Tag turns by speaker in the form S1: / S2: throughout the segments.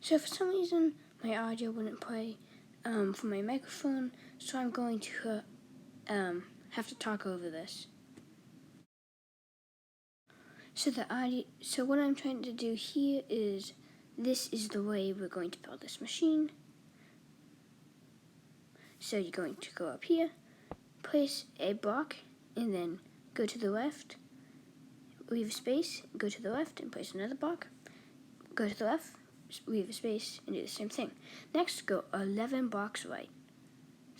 S1: So for some reason, my audio wouldn't play from my microphone, so I'm going to have to talk over this. So what I'm trying to do here is, this is the way we're going to build this machine. So you're going to go up here, place a block, and then go to the left, leave a space, go to the left, and place another block, go to the left, leave a space, and do the same thing. Next, go 11 blocks right.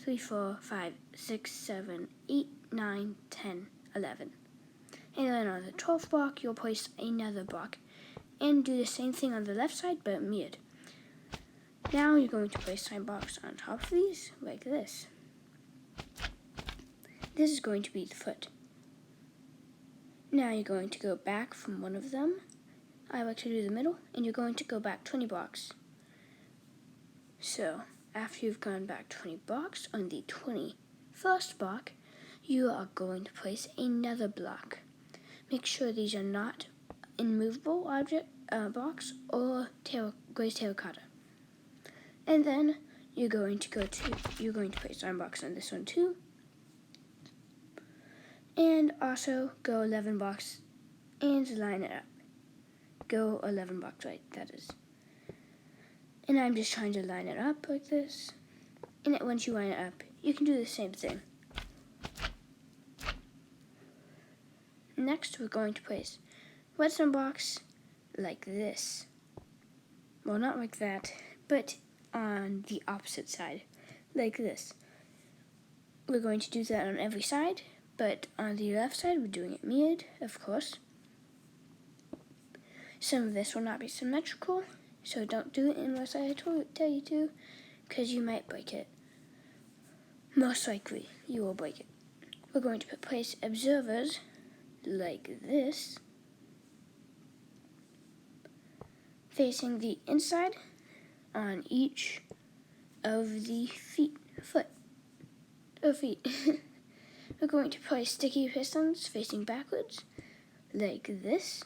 S1: 3, 4, 5, 6, 7, 8, 9, 10, 11. And then on the 12th block, you'll place another block. And do the same thing on the left side, but mirrored. Now you're going to place sign blocks on top of these, like this. This is going to be the foot. Now you're going to go back from one of them. I like to do the middle, and you're going to go back 20 blocks. So, after you've gone back 20 blocks, on the 21st block, you are going to place another block. Make sure these are not immovable object blocks or glazed terracotta. And then you're going to place sign blocks on this one too. And also go 11 blocks and line it up. Go 11 blocks right, that is. And I'm just trying to line it up like this. And once you line it up, you can do the same thing. Next, we're going to place redstone blocks like this. Well, not like that, but on the opposite side, like this. We're going to do that on every side, but on the left side, we're doing it mirrored, of course. Some of this will not be symmetrical, so don't do it unless I tell you to, because you might break it. Most likely, you will break it. We're going to place observers like this, facing the inside on each of the feet. We're going to place sticky pistons facing backwards, like this.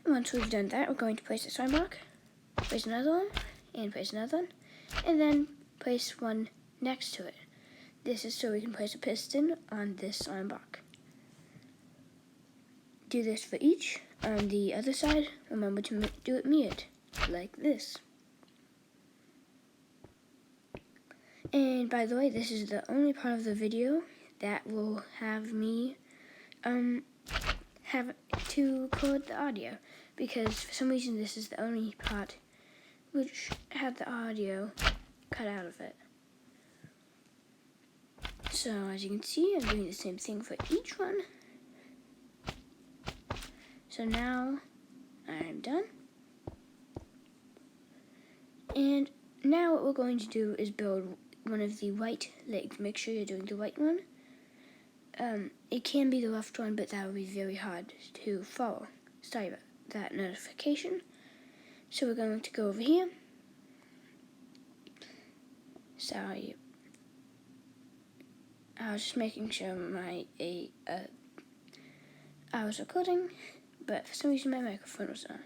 S1: Once we've done that, we're going to place a sign block, place another one, and place another one, and then place one next to it. This is so we can place a piston on this sign block. Do this for each. On the other side, remember to do it mirrored, like this. And by the way, this is the only part of the video that will have me have to record the audio, because for some reason this is the only part which had the audio cut out of it. So as you can see, I'm doing the same thing for each one. So now I'm done. And now what we're going to do is build one of the white legs. Make sure you're doing the white one. It can be the left one, but that would be very hard to follow. Sorry about that notification. So we're going to go over here. Sorry. I was just making sure I was recording, but for some reason my microphone was on.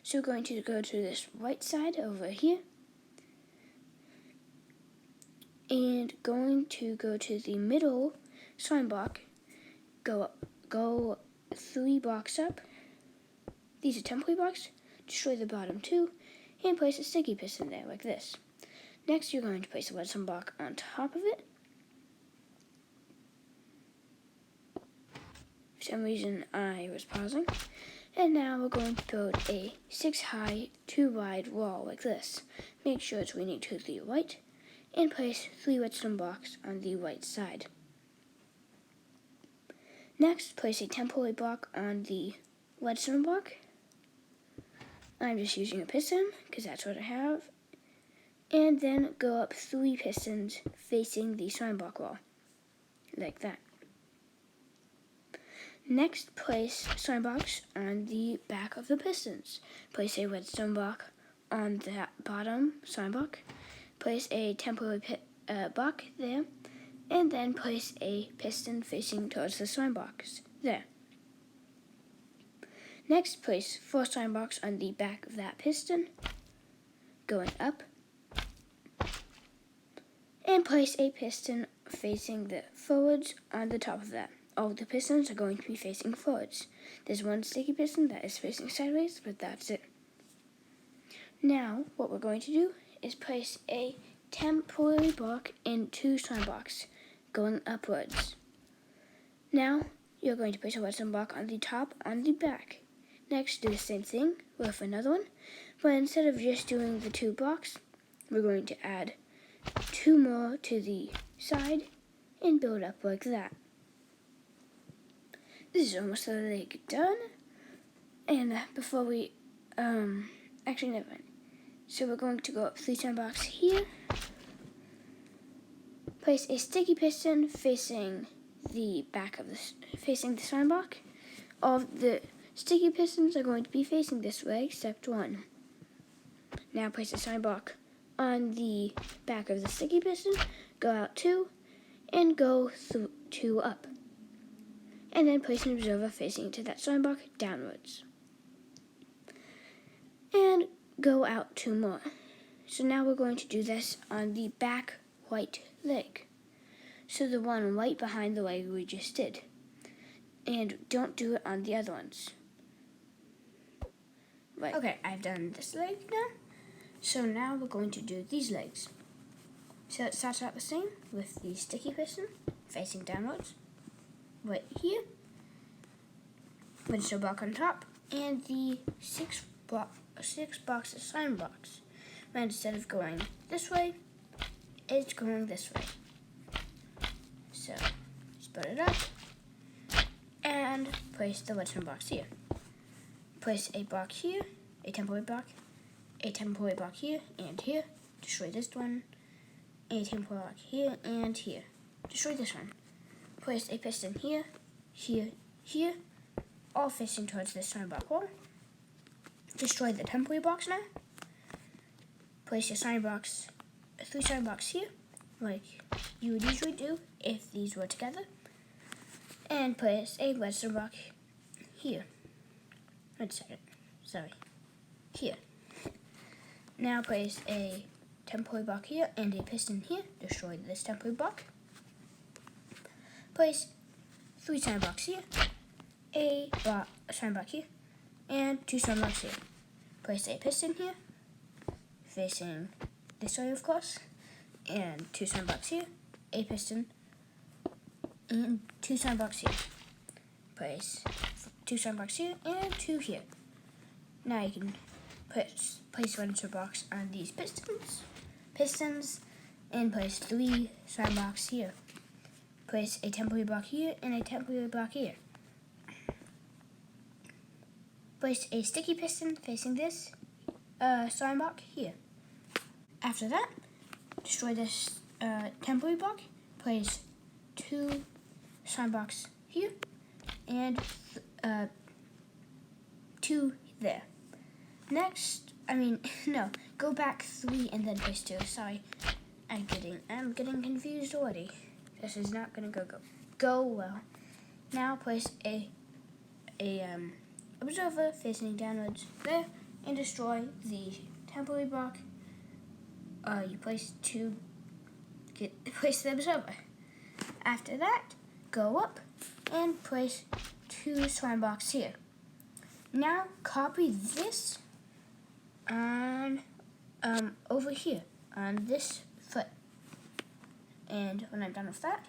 S1: So we're going to go to this right side over here. And going to go to the middle sign block, go 3 blocks up. These are temporary blocks. Destroy the bottom 2, and place a sticky piston there, like this. Next, you're going to place a redstone block on top of it. For some reason, I was pausing. And now we're going to build a 6 high, 2 wide wall like this. Make sure it's leaning to the right, and place 3 redstone blocks on the right side. Next, place a temporary block on the redstone block. I'm just using a piston, because that's what I have. And then go up 3 pistons facing the sign block wall, like that. Next, place sign blocks on the back of the pistons. Place a redstone block on that bottom sign block. Place a temporary block there, and then place a piston facing towards the sign blocks there. Next, place 4 sign box on the back of that piston, going up, and place a piston facing the forwards on the top of that. All the pistons are going to be facing forwards. There's one sticky piston that is facing sideways, but that's it. Now, what we're going to do is place a temporary block in 2 sign blocks, going upwards. Now, you're going to place a redstone block on the top, on the back. Next, do the same thing with another one, but instead of just doing the 2 blocks, we're going to add 2 more to the side and build up like that. This is almost the leg done. And before we, actually never mind. So we're going to go up 3 sign blocks here. Place a sticky piston facing the back of facing the sign block. All of the sticky pistons are going to be facing this way, except one. Now place a sign block on the back of the sticky piston, go out 2, and go 2 up. And then place an observer facing to that sign block downwards. And go out 2 more. So now we're going to do this on the back right leg. So the one right behind the leg we just did. And don't do it on the other ones. Right. Okay, I've done this leg now. So now we're going to do these legs. So it starts out the same with the sticky piston facing downwards. Right here. Redstone block on top. And the 6 boxes sign box. But instead of going this way, it's going this way. So split it up and place the redstone box here. Place a block here, a temporary block here and here. Destroy this one. A temporary block here and here. Destroy this one. Place a piston here, here, here, all facing towards this sign block wall. Destroy the temporary box now. Place your sign box, 3 sign box here, like you would usually do if these were together. And place a redstone block here. Wait a second. Sorry. Here. Now place a temporary block here and a piston here. Destroy this temporary block. Place 3 sign blocks here, a sign block here, and 2 sign blocks here. Place a piston here, facing this way of course, and 2 sign blocks here, a piston, and 2 sign blocks here. Place 2 sign blocks here and 2 here. Now you can place redstone blocks on these pistons, and place 3 sign blocks here. Place a temporary block here and a temporary block here. Place a sticky piston facing this sign block here. After that, destroy this temporary block. Place 2 sign blocks here and 2 there. Next, go back 3 and then place 2. Sorry, I'm getting confused already. This is not gonna go well. Now place a observer facing downwards there and destroy the temporary block. You place the observer. After that, go up and place 2 slime blocks here. Now copy this on over here on this foot. And when I'm done with that,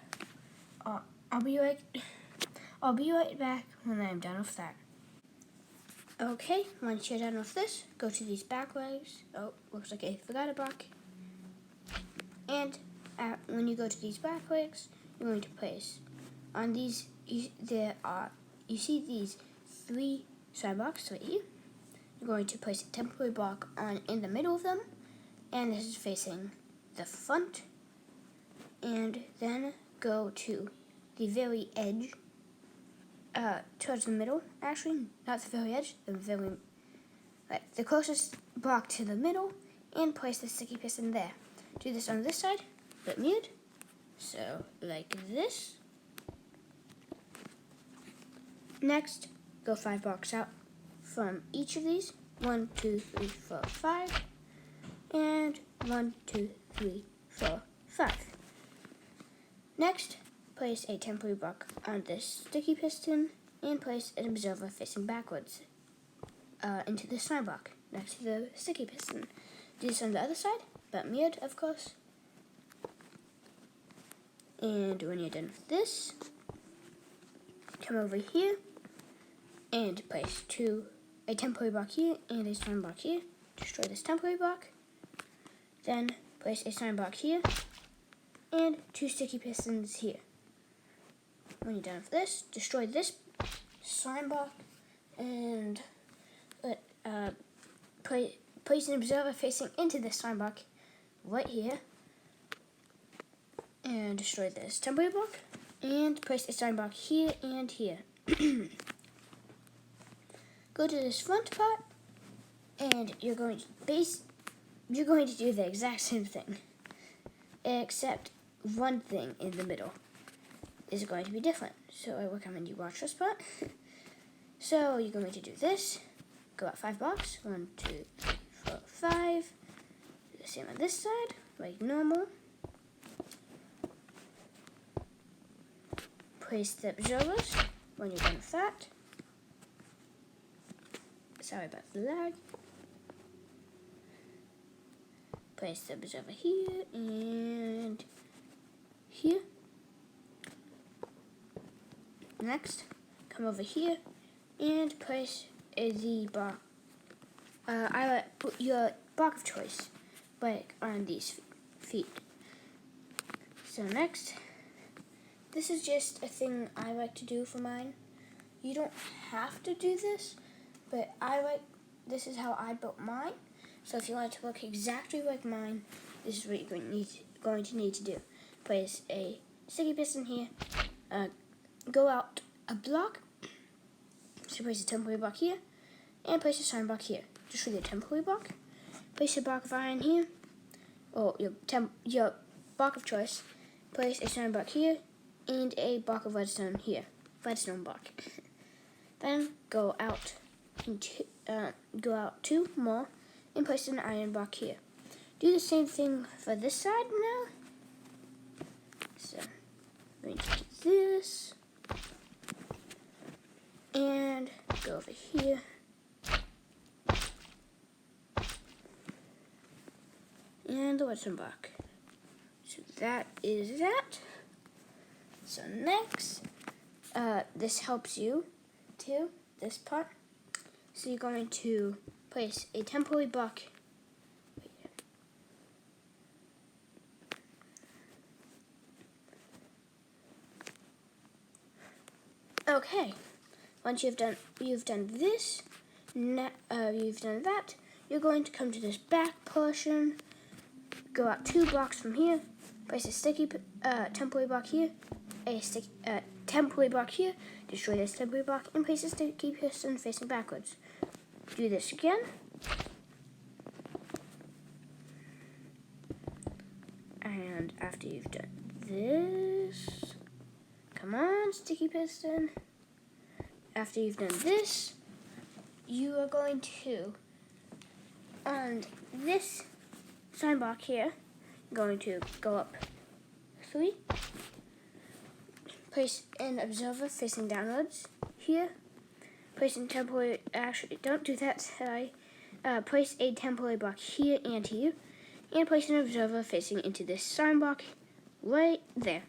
S1: I'll be right back when I'm done with that. Okay, once you're done with this, go to these back legs. Oh, looks like I forgot a block. And when you go to these back legs, you're going to place on these. You see these 3 side blocks right here. You're going to place a temporary block in the middle of them, and this is facing the front. And then go to the very edge, towards the middle. Actually, not the very edge, the closest block to the middle, and place the sticky piston there. Do this on this side, but mute. So, like this. Next, go 5 blocks out from each of these. 1, 2, 3, 4, 5. And 1, 2, 3, 4, 5. Next, place a temporary block on this sticky piston and place an observer facing backwards into the slime block next to the sticky piston. Do this on the other side, but mirrored, of course. And when you're done with this, come over here and place a temporary block here and a slime block here. Destroy this temporary block. Then place a slime block here and 2 sticky pistons here. When you're done with this, destroy this slime block and place an observer facing into this slime block right here. And destroy this temporary block and place a slime block here and here. Go to this front part and you're going to do the exact same thing, except one thing in the middle is going to be different. So I recommend you watch this part. So you're going to do this. Go out 5 blocks. 1, 2, 3, 4, 5. Do the same on this side, like normal. Place the observers when you're done with that. Sorry about the lag. Place the observer here and here. Next, come over here and place the block. Put your block of choice, like on these feet. So next, this is just a thing I like to do for mine. You don't have to do this, but this is how I built mine. So if you want it to look exactly like mine, this is what you're going to need to do. Place a sticky piston here, go out a block, so place a temporary block here, and place a slime block here. Just for the temporary block, place a block of iron here, or your block of choice, place a slime block here, and a block of redstone here, redstone block. Then go out 2 more and place an iron block here. Do the same thing for this side now. So I'm going to do this and go over here. And the redstone block. So that is that. So next, this helps you too, this part. So you're going to place a temporary block right here. Okay, once you've done this, you've done that, you're going to come to this back portion, go out 2 blocks from here, place a sticky temporary block here, a temporary block here, destroy this temporary block, and place a sticky piston facing backwards. Do this again. And after you've done this, come on, sticky piston. After you've done this, you are going to, on this sign block here, going to go up 3. Place an observer facing downwards here. Place a temporary, actually don't do that, sorry. Place a temporary block here and here. And place an observer facing into this sign block right there.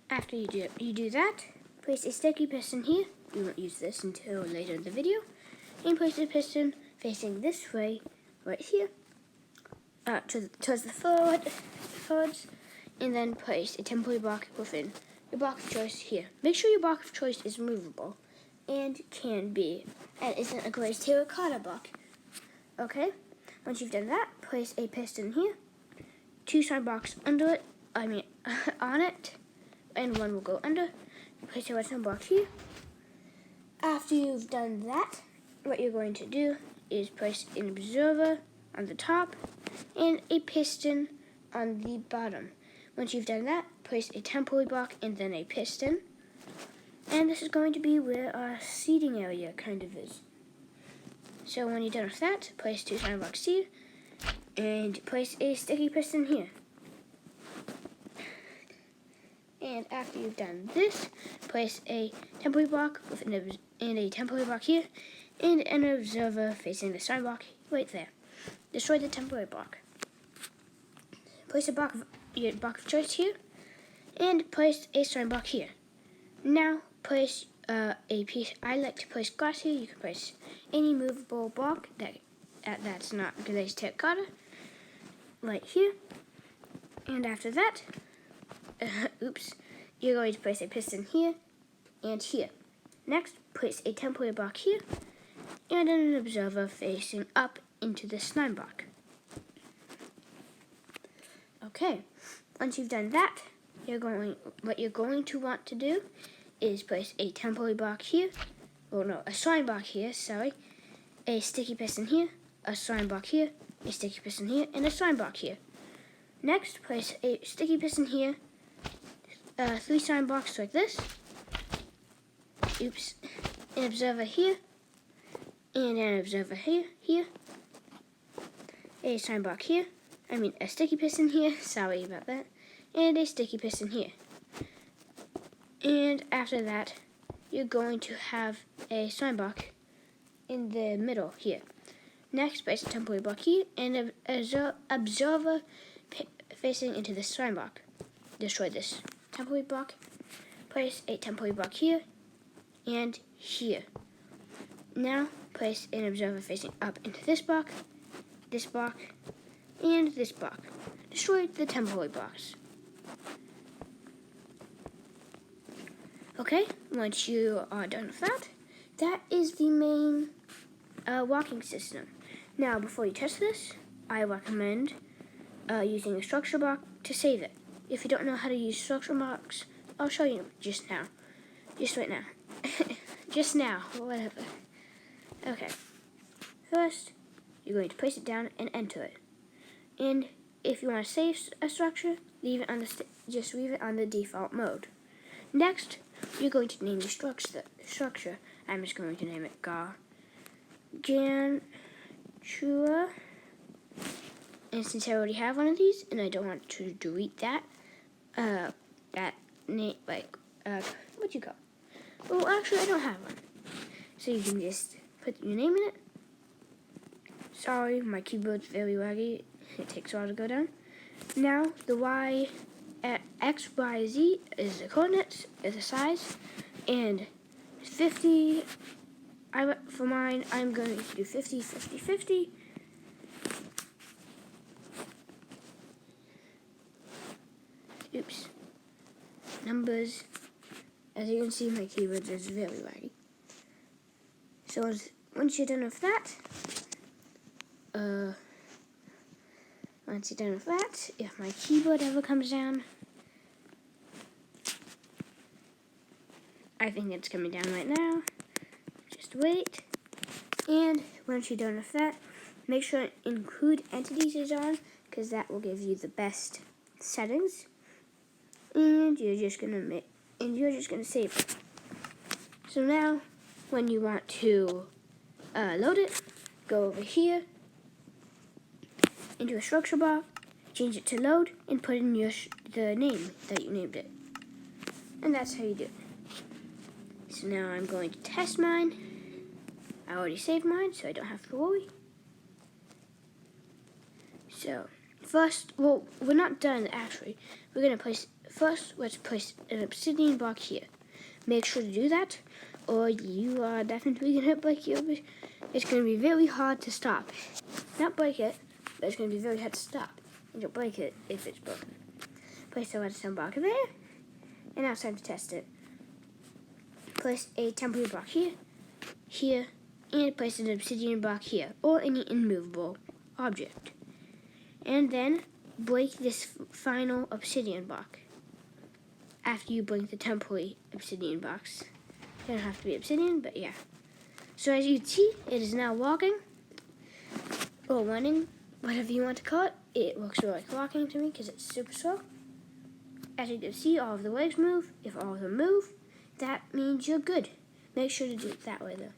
S1: After you do that, place a sticky piston here. We won't use this until later in the video. And place the piston facing this way, right here, towards the forwards. And then place a temporary block within your block of choice here. Make sure your block of choice is movable and isn't a glazed terracotta block. Okay? Once you've done that, place a piston here, 2 sign blocks under it, on it, and 1 will go under. Place a redstone block here. After you've done that, what you're going to do is place an observer on the top and a piston on the bottom. Once you've done that, place a temporary block and then a piston. And this is going to be where our seating area kind of is. So when you're done with that, place 2 slime blocks here, and place a sticky piston here. And after you've done this, place a temporary block and a temporary block here, and an observer facing the slime block right there. Destroy the temporary block. Place your block of choice here, and place a slime block here. Now place a piece. I like to place glass here. You can place any movable block that's not glazed terracotta, right here. And after that, you're going to place a piston here and here. Next, place a temporary block here and an observer facing up into the slime block. Okay, once you've done that, what you're going to want to do is place a temporary block here, a slime block here, a sticky piston here, a slime block here, a sticky piston here, and a slime block here. Next, place a sticky piston here, 3 slime blocks like this, an observer here, and an observer here, a slime block here, a sticky piston here, sorry about that, and a sticky piston here. And after that, you're going to have a slime block in the middle here. Next, place a temporary block here and an observer facing into the slime block. Destroy this temporary block. Place a temporary block here and here. Now, place an observer facing up into this block, and this block. Destroy the temporary blocks. Okay, once you are done with that, that is the main walking system. Now, before you test this, I recommend using a structure block to save it. If you don't know how to use structure blocks, I'll show you just now. Just right now. Just now, whatever. Okay. First, you're going to place it down and enter it. And if you want to save a structure, just leave it on the default mode. Next, you're going to name the structure. I'm just going to name it Gargantua. And since I already have one of these, and I don't want to delete that name, what'd you call? Well, actually, I don't have one. So you can just put your name in it. Sorry, my keyboard's very laggy. It takes a while to go down. Now, the Y, X, Y, Z is the coordinates, is the size, and 50, for mine, I'm going to do 50, 50, 50. Oops. Numbers. As you can see, my keyboard is very laggy. So once you're done with that, if my keyboard ever comes down, I think it's coming down right now. Just wait. And once you're done with that, make sure include entities is on, because that will give you the best settings. And you're just gonna save it. So now, when you want to load it, go over here into a structure block, change it to load, and put in the name that you named it. And that's how you do it. So now I'm going to test mine. I already saved mine, so I don't have to worry. So first, well, we're not done actually. We're gonna let's place an obsidian block here. Make sure to do that, or you are definitely gonna break your. It's gonna be very hard to stop. Not break it, but it's gonna be very hard to stop. And you'll break it if it's broken. Place the redstone block there, and now it's time to test it. Place a temporary block here, and place an obsidian block here, or any immovable object. And then break this final obsidian block after you break the temporary obsidian blocks. It doesn't have to be obsidian, but yeah. So as you can see, it is now walking, or running, whatever you want to call it. It looks more like walking to me because it's super slow. As you can see, all of the legs move. If all of them move, that means you're good. Make sure to do it that way, though.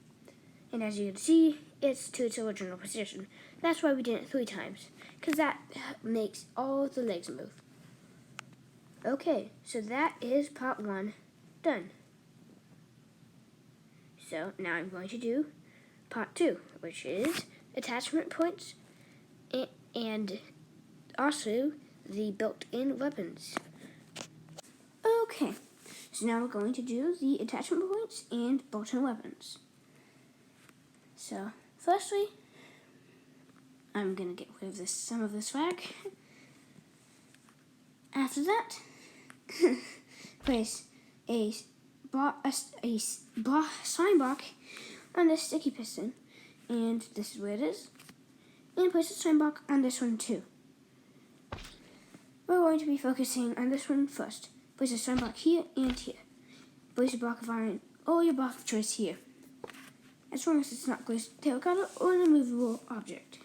S1: And as you can see, it's to its original position. That's why we did it 3 times, because that makes all the legs move. Okay, so that is part 1 done. So now I'm going to do part 2, which is attachment points and also the built-in weapons. Okay, so now we're going to do the attachment points and built-in weapons. So, firstly, I'm going to get rid of some of this swag. After that, place a slime block on this sticky piston, and this is where it is. And place a slime block on this one too. We're going to be focusing on this one first. Place a slime block here and here. Place a block of iron or your block of choice here, as long as it's not glazed terracotta or an immovable object.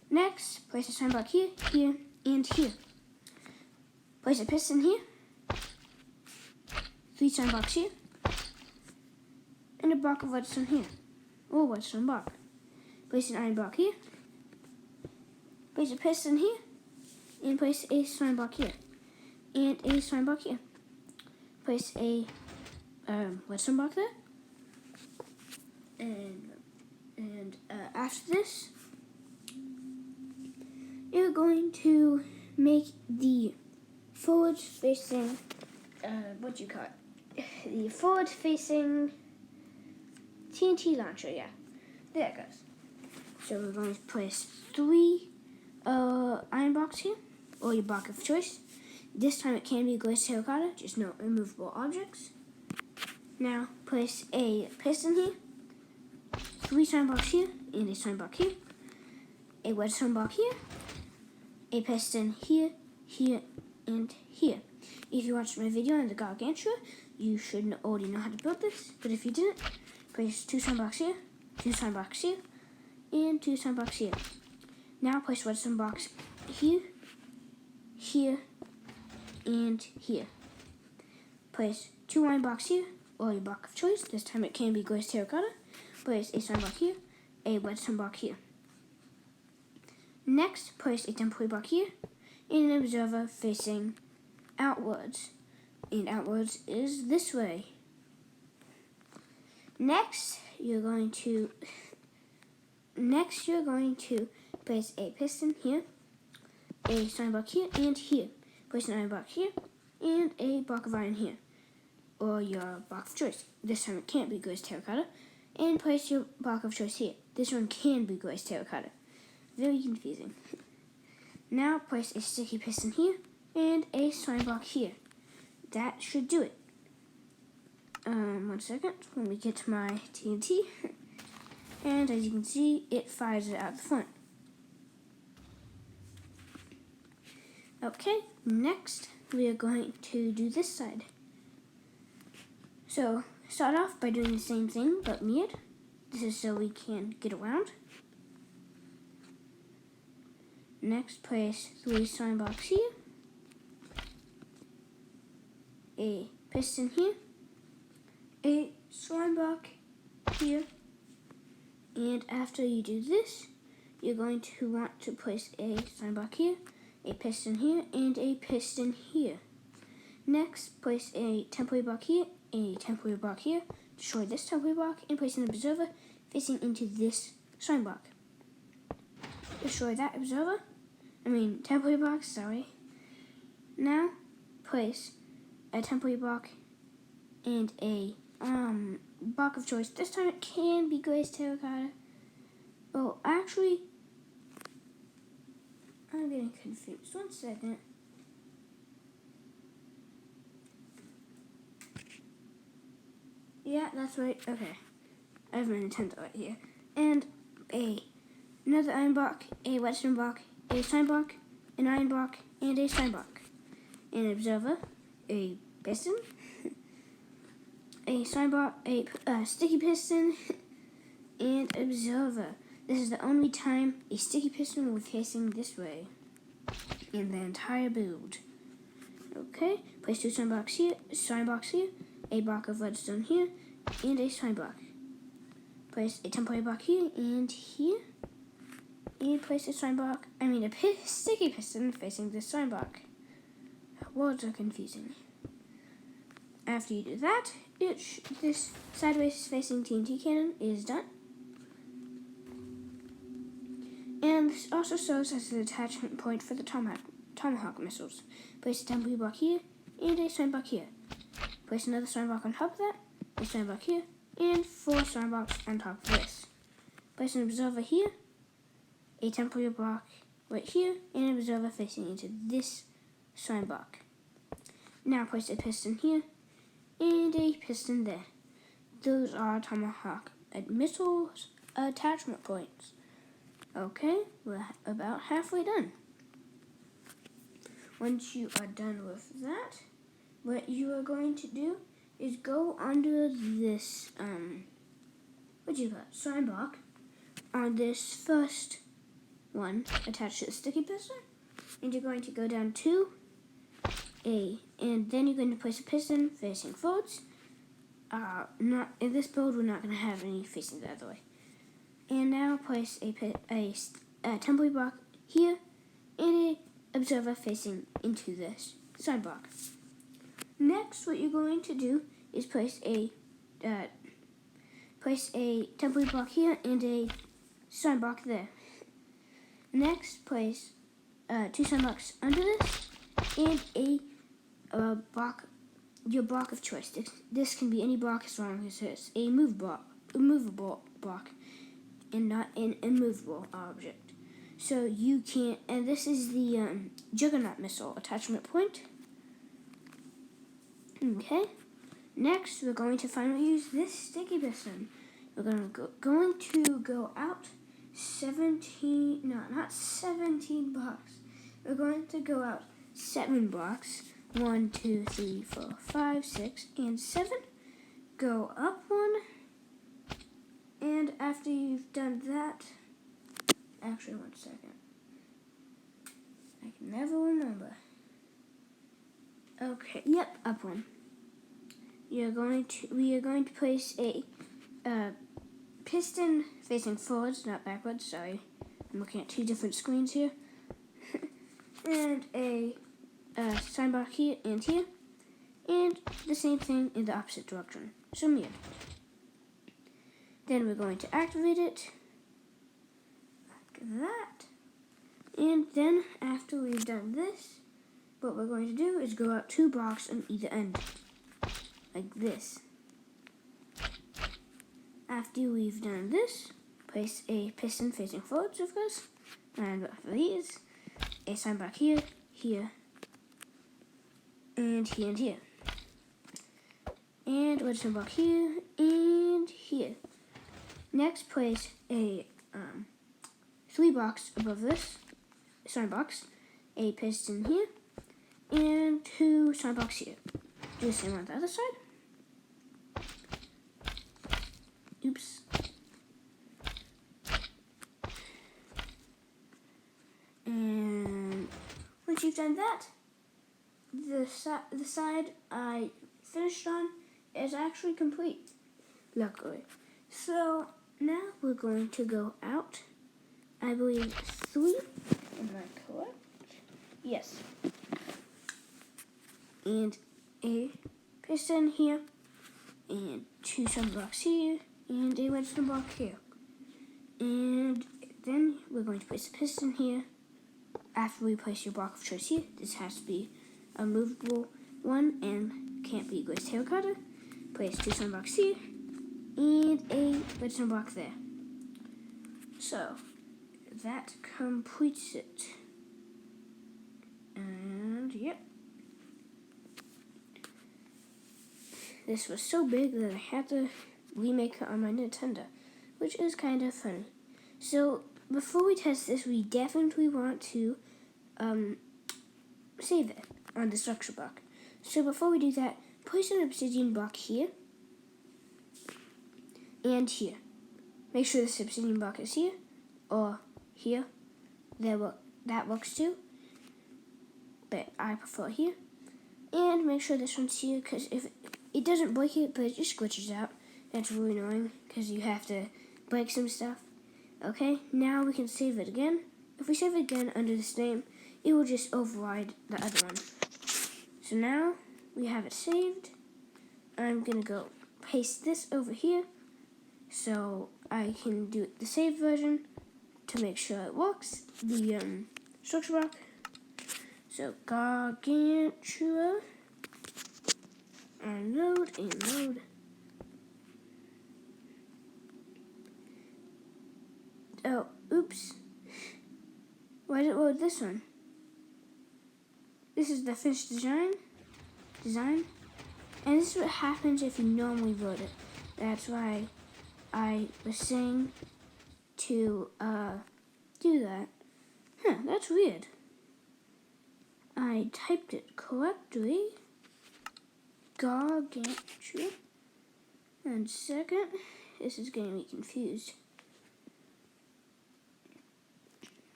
S1: Next, place a slime block here, here, and here. Place a piston here, 3 slime blocks here, and a block of redstone here, or redstone block. Place an iron block here, place a piston here, and place a slime block here, and a slime block here. Place a redstone block there, and after this, you're going to make the forward-facing, the forward-facing TNT launcher, yeah. There it goes. So we're going to place 3 iron blocks here, or your block of choice. This time it can be glazed terracotta, just no immovable objects. Now place a piston here, 3 slime blocks here, and a slime block here, a redstone block here, a piston here, here, and here. If you watched my video on the Gargantua, you should already know how to build this, but if you didn't, place 2 slime blocks here, 2 slime blocks here, and 2 slime blocks here. Now place redstone blocks here, here, and here. Place 2 iron blocks here, or your block of choice. This time it can be glazed terracotta. Place a slime block here, a redstone block here. Next, place a temporary block here, and an observer facing outwards. And outwards is this way. Next, you're going to place a piston here, a slime block here, and here. Place an iron block here, and a block of iron here, or your block of choice. This time it can't be glazed terracotta. And place your block of choice here. This one can be glazed terracotta. Very confusing. Now place a sticky piston here, and a slime block here. That should do it. 1 second, let me get to my TNT. And as you can see, it fires it out the front. Okay, next we are going to do this side. So, start off by doing the same thing, but weird. This is so we can get around. Next, place 3 slime blocks here, a piston here, a slime block here, and after you do this, you're going to want to place a slime block here, a piston here, and a piston here. Next, place a temporary block here, a temporary block here, destroy this temporary block, and place an observer facing into this slime block. Destroy that temporary block, sorry. Now, place a temporary block and a block of choice. This time it can be glazed terracotta. Oh, actually, I'm getting confused. 1 second. Yeah, that's right. Okay. I have my Nintendo right here. And another iron block, a redstone block, a slime block, an iron block, and a slime block. An observer, a piston, a slime block, a sticky piston, and observer. This is the only time a sticky piston will be facing this way in the entire build. Okay, place 2 slime blocks here, a block of redstone here, and a slime block. Place a temporary block here and here, and place a sticky piston facing this slime block. Words are confusing. After you do that, this sideways facing TNT cannon is done. And this also serves as an attachment point for the Tomahawk missiles. Place a temporary block here and a slime block here. Place another slime block on top of that, a slime block here, and 4 slime blocks on top of this. Place an observer here, a temporary block right here, and an observer facing into this slime block. Now place a piston here and a piston there. Those are Tomahawk missiles attachment points. Okay, we're about halfway done. Once you are done with that, what you are going to do is go under this, slime block on this first one attached to the sticky piston, and you're going to go down to and then you're going to place a piston facing forwards. Not in this build, we're not going to have any facing the other way. And now place a temporary block here and a observer facing into this side block. Next, what you're going to do is place a temporary block here and a side block there. Next, place 2 side blocks under this and a block, your block of choice. This can be any block as long as it's a movable block and not an immovable object. So you can't, and this is the Juggernaut missile attachment point. Okay. Next, we're going to finally use this sticky piston. We're going to go out not 17 blocks. We're going to go out 7 blocks. 1, 2, 3, 4, 5, 6, and 7. Go up 1. And after you've done that, actually 1 second. I can never remember. Okay, yep, up 1. We are going to place a piston facing forwards, not backwards. Sorry, I'm looking at 2 different screens here. And a slime block here and here, and the same thing in the opposite direction. So here. Then we're going to activate it like that. And then after we've done this, what we're going to do is go out 2 blocks on either end, like this. After we've done this, place a piston facing forwards, of course, and for these, a slime block here, here, and here and here. And redstone block here and here. Next, place a 3 blocks above this slime box, a piston here, and 2 slime blocks here. Do the same on the other side. Oops. And once you've done that, the side I finished on is actually complete, luckily. So now we're going to go out, I believe 3, am I correct? Yes. And a piston here, and 2 slime blocks here, and a redstone block here. And then we're going to place a piston here. After we place your block of choice here, this has to be a movable one and can't be glazed terracotta. Place 2 slime blocks here and a redstone block there. So that completes it. And yep. This was so big that I had to remake it on my Nintendo, which is kind of funny. So before we test this, we definitely want to save it on the structure block. So before we do that, place an obsidian block here and here. Make sure this obsidian block is here or here. That works too, but I prefer here. And make sure this one's here, because it doesn't break it, but it just glitches out. That's really annoying because you have to break some stuff. Okay, now we can save it again. If we save it again under this name, it will just override the other one. So now we have it saved. I'm gonna go paste this over here so I can do the saved version to make sure it works. The structure block. So Gargantua, and load. Oh, oops. Why did it load this one? This is the finished design. And this is what happens if you normally load it. That's why I was saying to do that. Huh, that's weird. I typed it correctly. Gargantua. And second, this is getting me confused.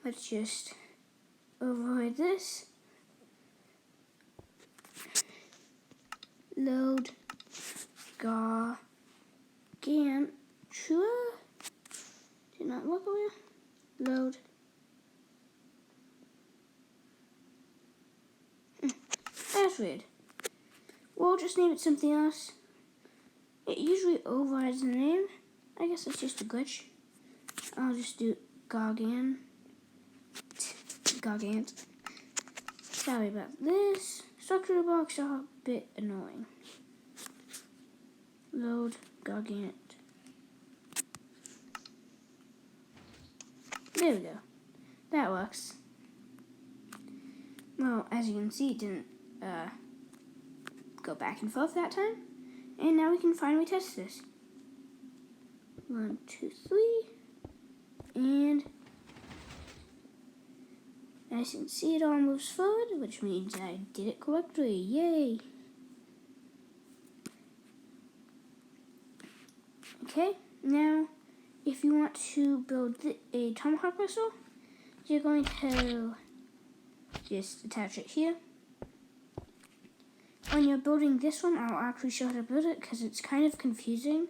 S1: Let's just override this. Load Gargantua. Did not work over. Load. That's weird. We'll just name it something else. It usually overrides the name. I guess it's just a glitch. I'll just do Gargant. Sorry about this. Structure blocks are a bit annoying. Load Gargant. There we go. That works. Well, as you can see, it didn't go back and forth that time. And now we can finally test this. 1, 2, 3. And as you can see, it all moves forward, which means I did it correctly. Yay! Okay, now if you want to build a Tomahawk Crystal, you're going to just attach it here. When you're building this one, I'll actually show how to build it because it's kind of confusing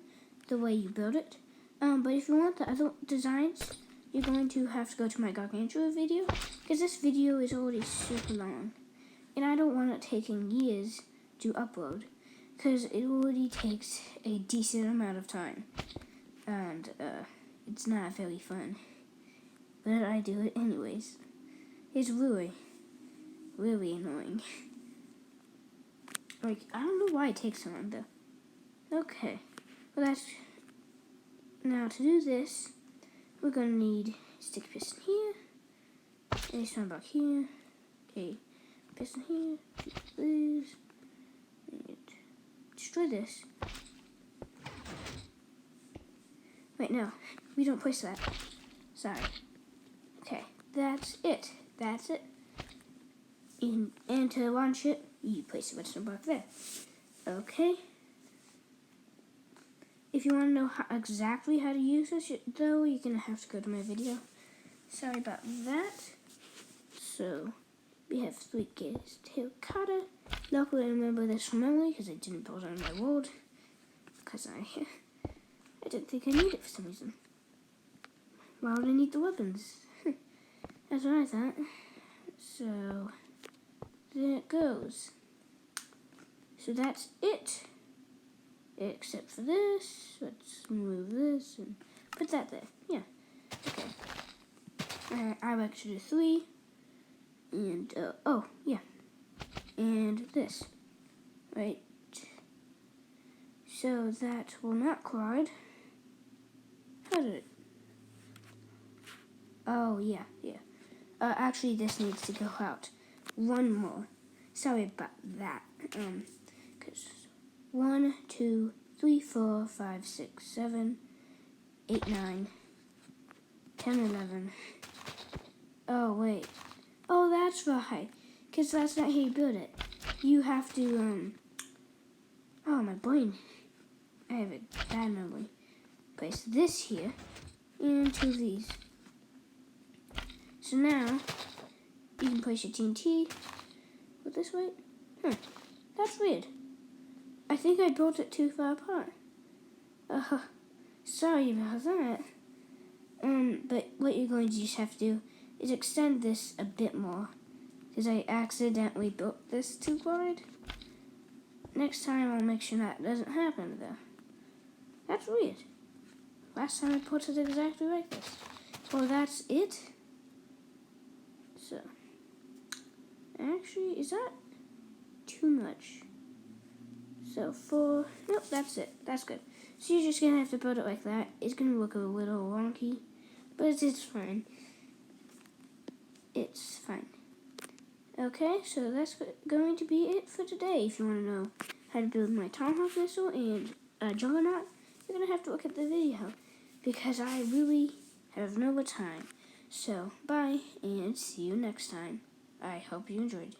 S1: the way you build it. But if you want the other designs, you're going to have to go to my Gargantua video because this video is already super long. And I don't want it taking years to upload because it already takes a decent amount of time. And it's not very fun. But I do it anyways. It's really annoying. Like, I don't know why it takes so long though. Okay. Well, that's... Now to do this, we're gonna need a stick piston here, a stone block here, a piston here, 2 glues, and destroy this. Wait, no, we don't place that. Sorry. Okay, that's it. And to launch it, you place a redstone block there. Okay. If you want to know exactly how to use this, though, you're going to have to go to my video. Sorry about that. So, we have 3 gears. Terracotta. Luckily, I remember this from memory because I didn't build it on my world. Because I didn't think I needed it for some reason. Why would I need the weapons? That's what I thought. So, there it goes. So that's it. Except for this. Let's move this and put that there. Yeah. Okay. I like to do 3. And, oh, yeah. And this. Right. So that will not collide. How did it? Oh, yeah. Actually, this needs to go out. 1 more. Sorry about that. Because 1, 2, 3, 4, 5, 6, 7, 8, 9, 10, 11. Oh, wait. Oh, that's right. Because that's not how you build it. You have to, oh, my brain. I have a bad memory. Place this here and 2 of these. So now, you can place your TNT. Put this way. That's weird. I think I built it too far apart. Sorry about that. But what you're going to just have to do is extend this a bit more, because I accidentally built this too wide. Next time I'll make sure that doesn't happen though. That's weird. Last time I put it exactly like this. Well, that's it. So, actually, is that too much? So nope, that's it. That's good. So you're just gonna have to build it like that. It's gonna look a little wonky, but it's fine. It's fine. Okay, so that's going to be it for today. If you want to know how to build my Tomahawk Crystal and Juggernaut, you're gonna have to look at the video, because I really have no time. So, bye, and see you next time. I hope you enjoyed.